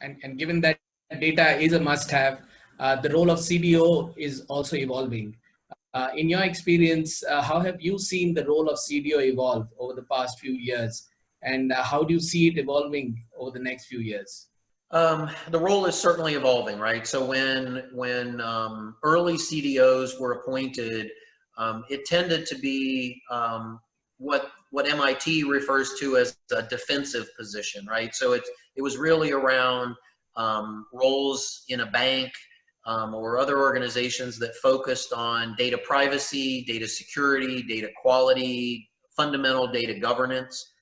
And given that data is a must-have, the role of CDO is also evolving. In your experience, how have you seen the role of CDO evolve over the past few years? And how do you see it evolving over the next few years? The role is certainly evolving, right? So when early CDOs were appointed, it tended to be what MIT refers to as a defensive position, right? So it was really around roles in a bank or other organizations that focused on data privacy, data security, data quality, fundamental data governance.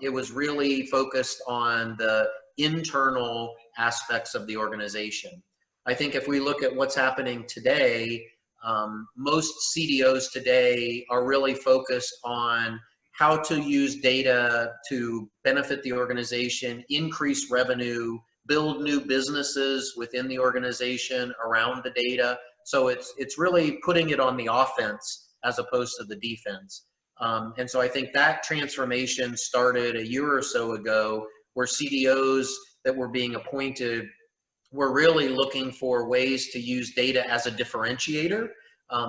It was really focused on the internal aspects of the organization. I think if we look at what's happening today, most CDOs today are really focused on how to use data to benefit the organization, increase revenue, build new businesses within the organization around the data. So it's really putting it on the offense as opposed to the defense. And so I think that transformation started a year or so ago, where CDOs that were being appointed were really looking for ways to use data as a differentiator,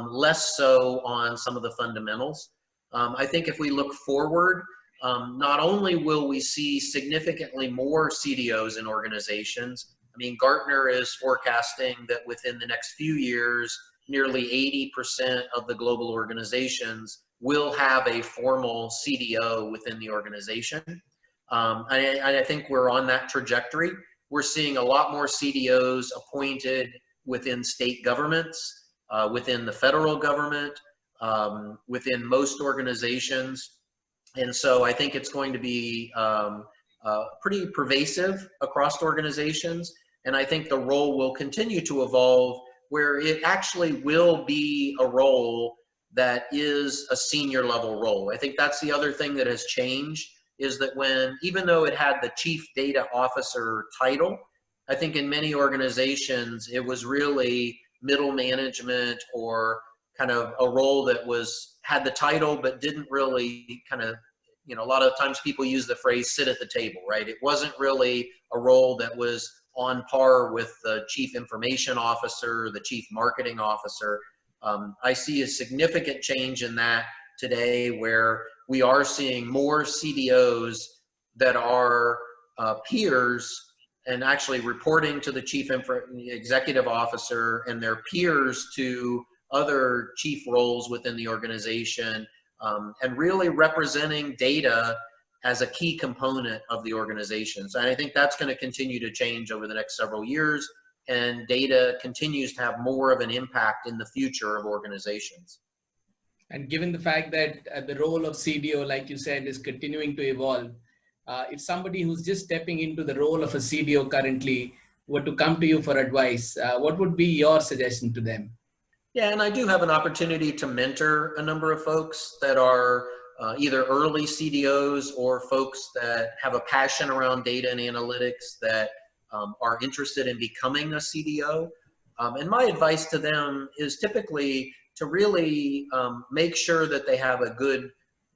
less so on some of the fundamentals. I think if we look forward, not only will we see significantly more CDOs in organizations, I mean, Gartner is forecasting that within the next few years, nearly 80% of the global organizations will have a formal CDO within the organization. I think we're on that trajectory. We're seeing a lot more CDOs appointed within state governments, within the federal government, within most organizations. And so I think it's going to be pretty pervasive across organizations. And I think the role will continue to evolve, where it actually will be a role that is a senior level role. I think that's the other thing that has changed, is that even though it had the chief data officer title, I think in many organizations, it was really middle management, or kind of a role that had the title, but didn't really kind of, a lot of times people use the phrase sit at the table, right? It wasn't really a role that was on par with the chief information officer, the chief marketing officer. I see a significant change in that today, where we are seeing more CDOs that are peers and actually reporting to the chief executive officer, and their peers to other chief roles within the organization, and really representing data as a key component of the organization. So I think that's going to continue to change over the next several years, and data continues to have more of an impact in the future of organizations. And given the fact that the role of CDO, like you said, is continuing to evolve, if somebody who's just stepping into the role of a CDO currently were to come to you for advice, what would be your suggestion to them? Yeah, and I do have an opportunity to mentor a number of folks that are either early CDOs, or folks that have a passion around data and analytics that are interested in becoming a CDO. And my advice to them is typically to really make sure that they have a good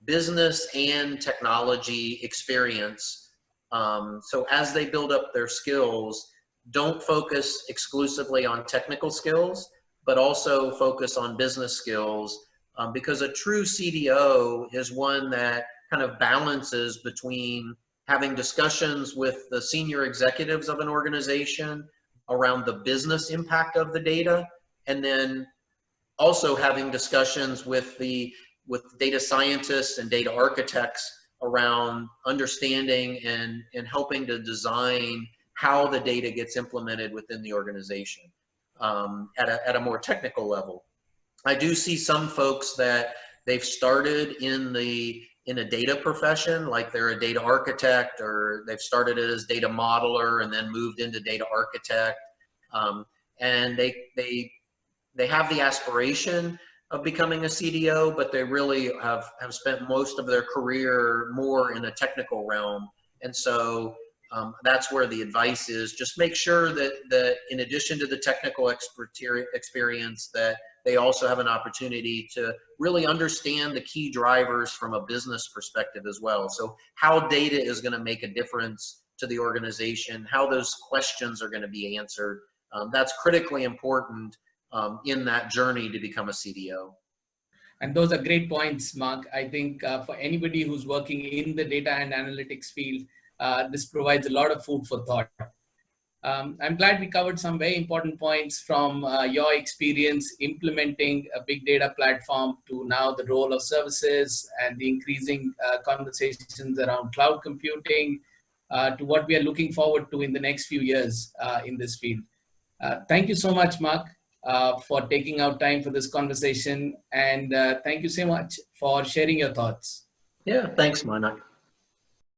business and technology experience. So as they build up their skills, don't focus exclusively on technical skills, but also focus on business skills, because a true CDO is one that kind of balances between having discussions with the senior executives of an organization around the business impact of the data, and then also having discussions with data scientists and data architects around understanding and helping to design how the data gets implemented within the organization at a more technical level. I do see some folks that they've started in a data profession, like they're a data architect, or they've started as data modeler and then moved into data architect, and they have the aspiration of becoming a CDO, but they really have spent most of their career more in a technical realm. And so that's where the advice is, just make sure that in addition to the technical experience, that they also have an opportunity to really understand the key drivers from a business perspective as well. So how data is going to make a difference to the organization, how those questions are going to be answered. That's critically important in that journey to become a CDO. And those are great points, Mark. I think for anybody who's working in the data and analytics field, this provides a lot of food for thought. I'm glad we covered some very important points from your experience implementing a big data platform to now the role of services and the increasing conversations around cloud computing to what we are looking forward to in the next few years in this field. Thank you so much, Mark, for taking out time for this conversation. And thank you so much for sharing your thoughts. Yeah, thanks, Manak.